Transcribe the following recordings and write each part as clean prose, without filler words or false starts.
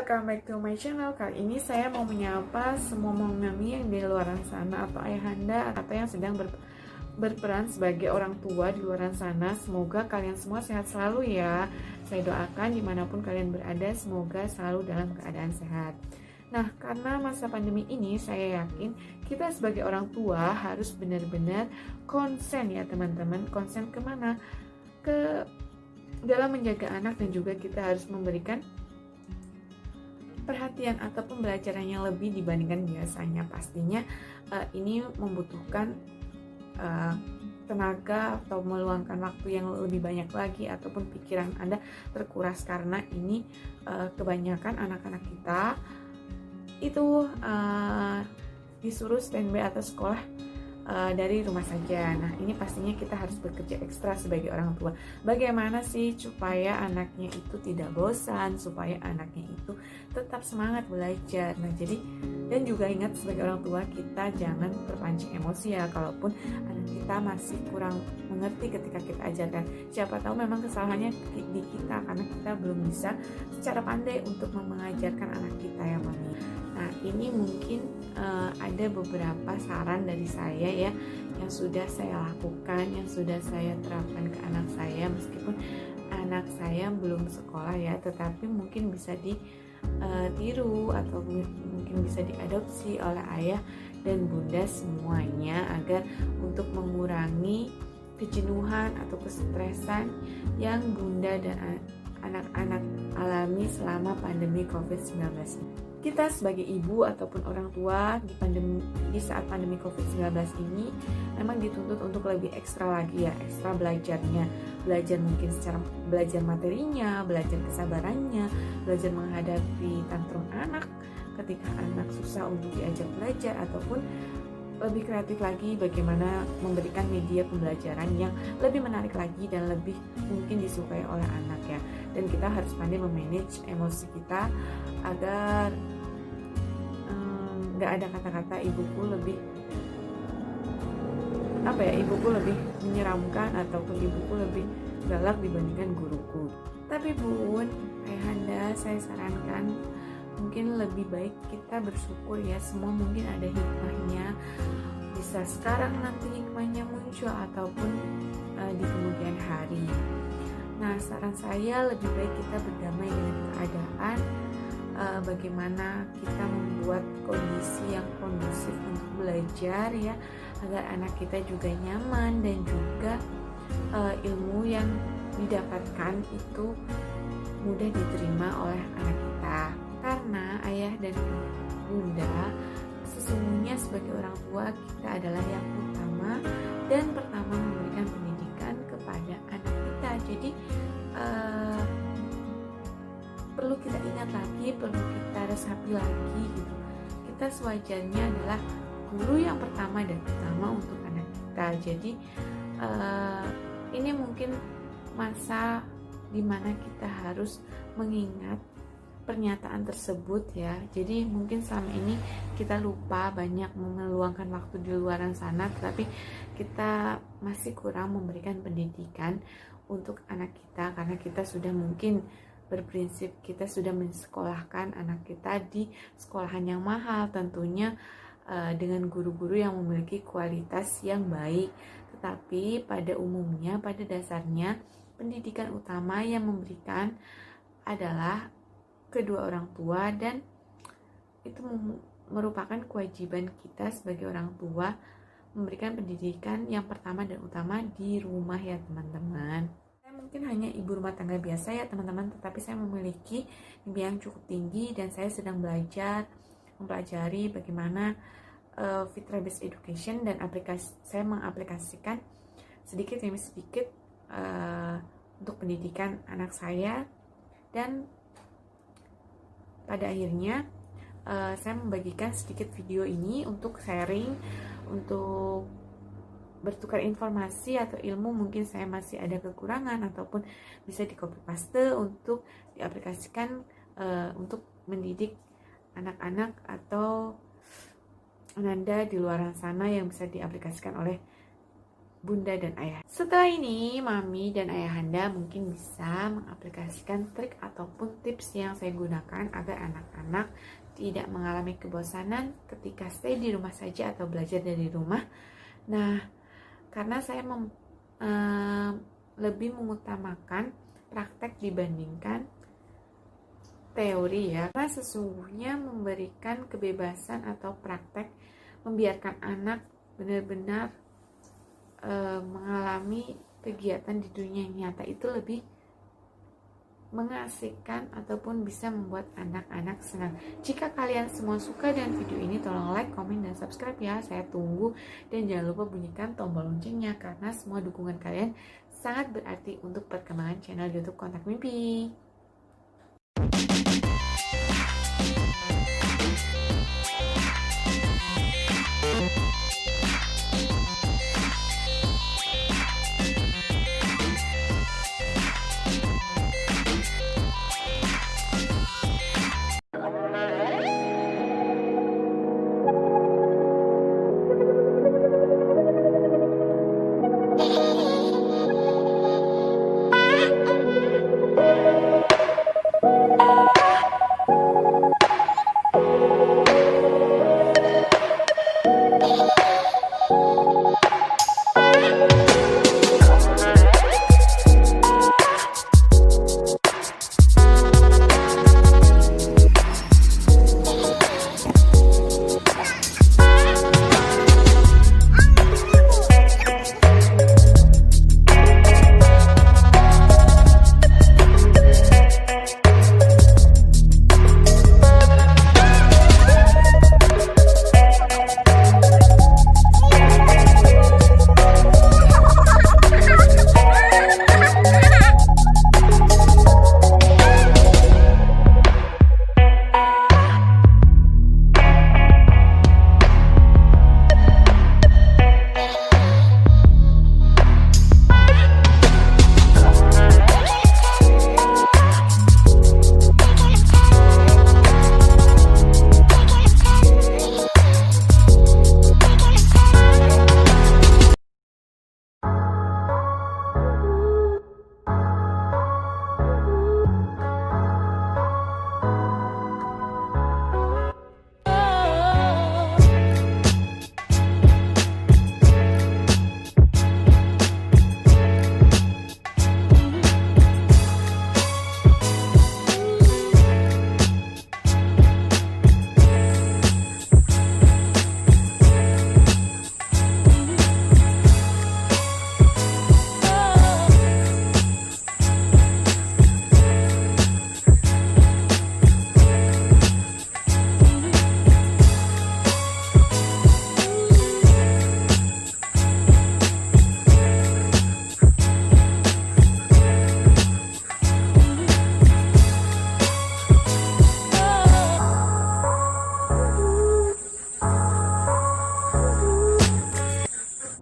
welcome back to my channel. Kali ini saya mau menyapa semua mami yang di luar sana atau ayahanda atau yang sedang berperan sebagai orang tua di luar sana. Semoga kalian semua sehat selalu ya. Saya doakan dimanapun kalian berada, semoga selalu dalam keadaan sehat. Nah, karena masa pandemi ini saya yakin kita sebagai orang tua harus benar-benar konsen ya teman-teman. Konsen kemana? Ke dalam menjaga anak, dan juga kita harus memberikan perhatian atau pembelajarannya lebih dibandingkan biasanya. Pastinya ini membutuhkan tenaga atau meluangkan waktu yang lebih banyak lagi, ataupun pikiran Anda terkuras karena ini kebanyakan anak-anak kita itu disuruh standby atau sekolah dari rumah saja. Nah, ini pastinya kita harus bekerja ekstra sebagai orang tua. Bagaimana sih supaya anaknya itu tidak bosan, supaya anaknya itu tetap semangat belajar. Nah, jadi dan juga ingat sebagai orang tua kita jangan terpancing emosi ya. Kalaupun anak kita masih kurang mengerti ketika kita ajarkan, siapa tahu memang kesalahannya di kita karena kita belum bisa secara pandai untuk mengajarkan anak kita ya mami. Nah, ini mungkin ada beberapa saran dari saya ya yang sudah saya lakukan, yang sudah saya terapkan ke anak saya, meskipun anak saya belum sekolah ya, tetapi mungkin bisa ditiru atau mungkin bisa diadopsi oleh ayah dan bunda semuanya, agar untuk mengurangi kejenuhan atau kesetresan yang bunda dan anak-anak alami selama pandemi COVID-19. Kita sebagai ibu ataupun orang tua di saat pandemi COVID-19 ini memang dituntut untuk lebih ekstra lagi ya, ekstra belajarnya. Belajar mungkin secara belajar materinya, belajar kesabarannya, belajar menghadapi tantrum anak ketika anak susah untuk diajak belajar, ataupun lebih kreatif lagi bagaimana memberikan media pembelajaran yang lebih menarik lagi dan lebih mungkin disukai oleh anak ya. Dan kita harus pandai memanage emosi kita agar nggak ada kata-kata ibuku lebih menyeramkan ataupun ibuku lebih galak dibandingkan guruku. Tapi bun, ayahanda, saya sarankan mungkin lebih baik kita bersyukur ya. Semua mungkin ada hikmahnya, bisa sekarang nanti hikmahnya muncul ataupun di kemudian hari. Nah, saran saya lebih baik kita berdamai dengan keadaan, bagaimana kita membuat kondisi yang kondusif untuk belajar ya, agar anak kita juga nyaman dan juga ilmu yang didapatkan itu mudah diterima oleh anak kita. Karena ayah dan bunda sesungguhnya sebagai orang tua kita adalah yang utama dan pertama memberikan pendidikan kepada anak kita. Jadi perlu kita ingat lagi, perlu kita resapi lagi gitu. Kita sewajarnya adalah guru yang pertama dan utama untuk anak kita. Jadi ini mungkin masa dimana kita harus mengingat pernyataan tersebut ya. Jadi mungkin selama ini kita lupa banyak meluangkan waktu di luar sana, tetapi kita masih kurang memberikan pendidikan untuk anak kita karena kita sudah mungkin berprinsip kita sudah mensekolahkan anak kita di sekolahan yang mahal, tentunya dengan guru-guru yang memiliki kualitas yang baik. Tetapi pada umumnya, pada dasarnya pendidikan utama yang memberikan adalah kedua orang tua, dan itu merupakan kewajiban kita sebagai orang tua memberikan pendidikan yang pertama dan utama di rumah ya teman-teman. Saya mungkin hanya ibu rumah tangga biasa ya teman-teman, tetapi saya memiliki mimpi yang cukup tinggi dan saya sedang mempelajari bagaimana Fitra Based Education, dan saya mengaplikasikan sedikit demi sedikit untuk pendidikan anak saya. Dan pada akhirnya saya membagikan sedikit video ini untuk sharing, untuk bertukar informasi atau ilmu. Mungkin saya masih ada kekurangan ataupun bisa di copy paste untuk diaplikasikan untuk mendidik anak-anak atau ananda di luar sana yang bisa diaplikasikan oleh bunda dan ayah. Setelah ini, mami dan ayahanda mungkin bisa mengaplikasikan trik ataupun tips yang saya gunakan agar anak-anak tidak mengalami kebosanan ketika stay di rumah saja atau belajar dari rumah. Nah, karena saya lebih mengutamakan praktek dibandingkan teori ya, karena sesungguhnya memberikan kebebasan atau praktek membiarkan anak benar-benar mengalami kegiatan di dunia nyata itu lebih mengasihkan ataupun bisa membuat anak-anak senang. Jika kalian semua suka dengan video ini, tolong like, komen, dan subscribe ya. Saya tunggu, dan jangan lupa bunyikan tombol loncengnya karena semua dukungan kalian sangat berarti untuk perkembangan channel YouTube Kontak Mimpi.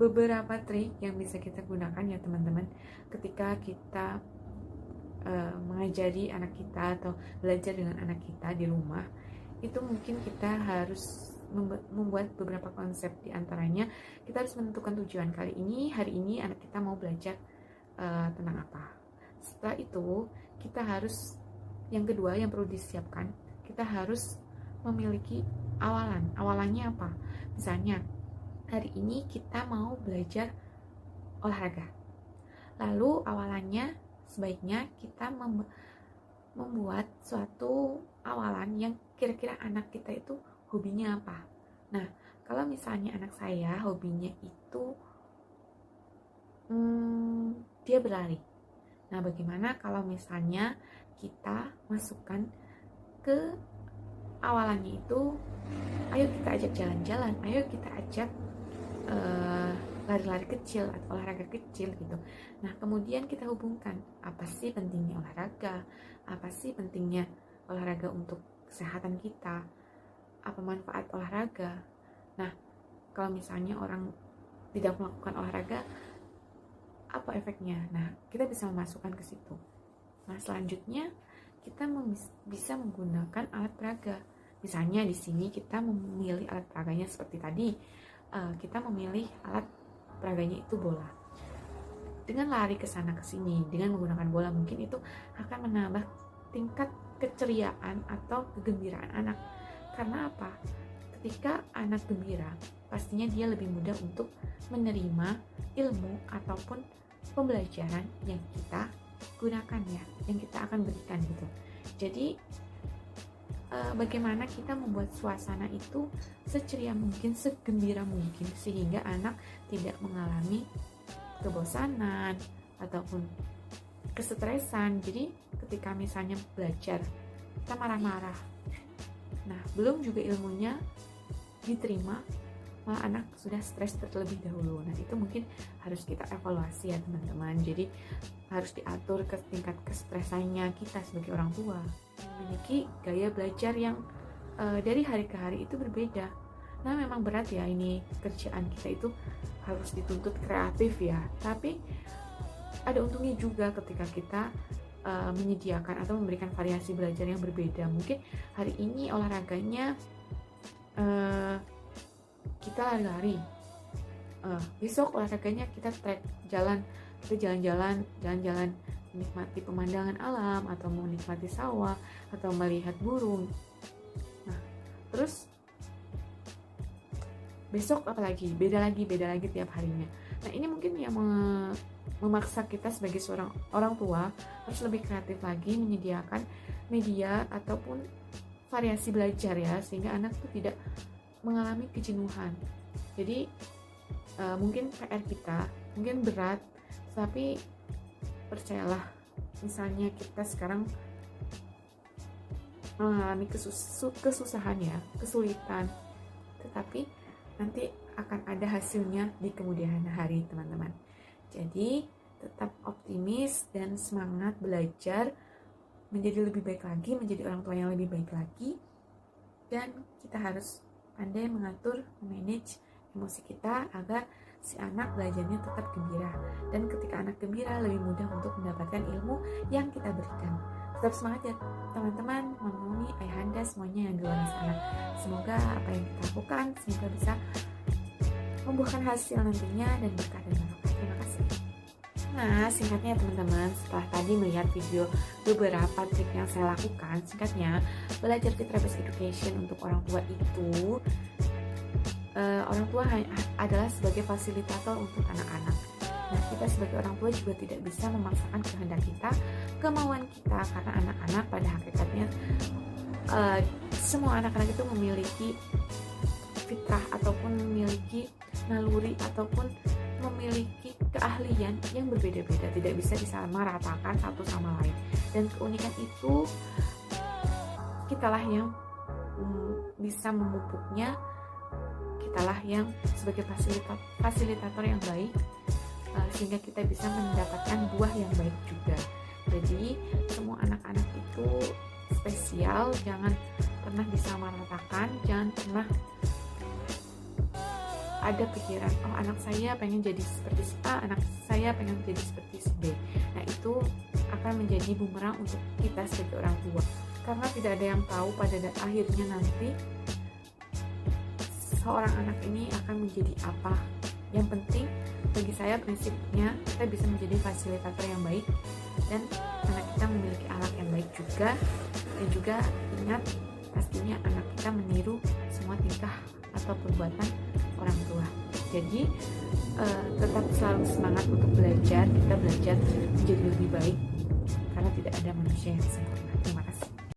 Beberapa trik yang bisa kita gunakan ya teman-teman ketika kita mengajari anak kita atau belajar dengan anak kita di rumah. Itu mungkin kita harus membuat beberapa konsep, diantaranya kita harus menentukan tujuan. Hari ini anak kita mau belajar tentang apa. Setelah itu kita harus, yang kedua yang perlu disiapkan, kita harus memiliki awalannya apa. Misalnya hari ini kita mau belajar olahraga, lalu awalannya sebaiknya kita membuat suatu awalan yang kira-kira anak kita itu hobinya apa. Nah, kalau misalnya anak saya hobinya itu dia berlari. Nah, bagaimana kalau misalnya kita masukkan ke awalannya itu, ayo kita ajak jalan-jalan, ayo kita ajak lari-lari kecil atau olahraga kecil gitu. Nah, kemudian kita hubungkan apa sih pentingnya olahraga, apa sih pentingnya olahraga untuk kesehatan kita, apa manfaat olahraga. Nah, kalau misalnya orang tidak melakukan olahraga, apa efeknya? Nah, kita bisa memasukkan ke situ. Nah, selanjutnya kita bisa menggunakan alat peraga. Misalnya di sini kita memilih alat peraganya seperti tadi. Kita memilih alat peraganya itu bola. Dengan lari ke sana ke sini dengan menggunakan bola, mungkin itu akan menambah tingkat keceriaan atau kegembiraan anak. Karena apa? Ketika anak gembira, pastinya dia lebih mudah untuk menerima ilmu ataupun pembelajaran yang kita gunakan ya, yang kita akan berikan gitu. Jadi bagaimana kita membuat suasana itu seceria mungkin, segembira mungkin, sehingga anak tidak mengalami kebosanan ataupun kesetresan. Jadi ketika misalnya belajar kita marah-marah, nah belum juga ilmunya diterima, malah anak sudah stres terlebih dahulu. Nah itu mungkin harus kita evaluasi ya teman-teman. Jadi harus diatur ke tingkat kestresannya kita sebagai orang tua. Memiliki gaya belajar yang dari hari ke hari itu berbeda. Nah memang berat ya, ini kerjaan kita itu harus dituntut kreatif ya. Tapi ada untungnya juga ketika kita menyediakan atau memberikan variasi belajar yang berbeda. Mungkin hari ini olahraganya kita lari-lari, besok olahraganya kita trek jalan, kita jalan-jalan menikmati pemandangan alam atau menikmati sawah atau melihat burung. Nah terus besok apalagi beda lagi tiap harinya. Nah ini mungkin yang memaksa kita sebagai seorang orang tua harus lebih kreatif lagi menyediakan media ataupun variasi belajar ya, sehingga anak tuh tidak mengalami kejenuhan. Jadi mungkin PR kita mungkin berat, tapi percayalah, misalnya kita sekarang mengalami kesusahan ya, kesulitan, tetapi nanti akan ada hasilnya di kemudian hari teman-teman. Jadi tetap optimis dan semangat belajar menjadi lebih baik lagi, menjadi orang tua yang lebih baik lagi. Dan kita harus pandai mengatur, memanage emosi kita agar si anak belajarnya tetap gembira. Dan ketika anak gembira, lebih mudah untuk mendapatkan ilmu yang kita berikan. Tetap semangat ya teman-teman, Mama, Ayahanda, semuanya yang di luar sana. Semoga apa yang kita lakukan semoga bisa membuahkan hasil nantinya dan berkah dan barokah. Terima kasih. Nah, singkatnya teman-teman, setelah tadi melihat video beberapa trik yang saya lakukan, singkatnya, belajar Fitrah-Based Education untuk orang tua itu, orang tua adalah sebagai fasilitator untuk anak-anak. Nah, kita sebagai orang tua juga tidak bisa memaksakan kehendak kita, kemauan kita, karena anak-anak pada hakikatnya semua anak-anak itu memiliki fitrah ataupun memiliki naluri ataupun memiliki keahlian yang berbeda-beda, tidak bisa disamaratakan satu sama lain. Dan keunikan itu kitalah yang bisa memupuknya, kitalah yang sebagai fasilitator yang baik, sehingga kita bisa mendapatkan buah yang baik juga. Jadi semua anak-anak itu spesial, jangan pernah disamaratakan, jangan pernah ada pikiran, oh anak saya pengen jadi seperti si A, anak saya pengen jadi seperti si B. Nah itu akan menjadi bumerang untuk kita sebagai orang tua, karena tidak ada yang tahu pada akhirnya nanti seorang anak ini akan menjadi apa. Yang penting bagi saya prinsipnya kita bisa menjadi fasilitator yang baik, dan anak kita memiliki alat yang baik juga. Dan juga ingat, pastinya anak kita meniru semua tingkah atau perbuatan orang tua. Jadi tetap selalu semangat untuk belajar, kita belajar menjadi lebih baik, karena tidak ada manusia yang sempurna.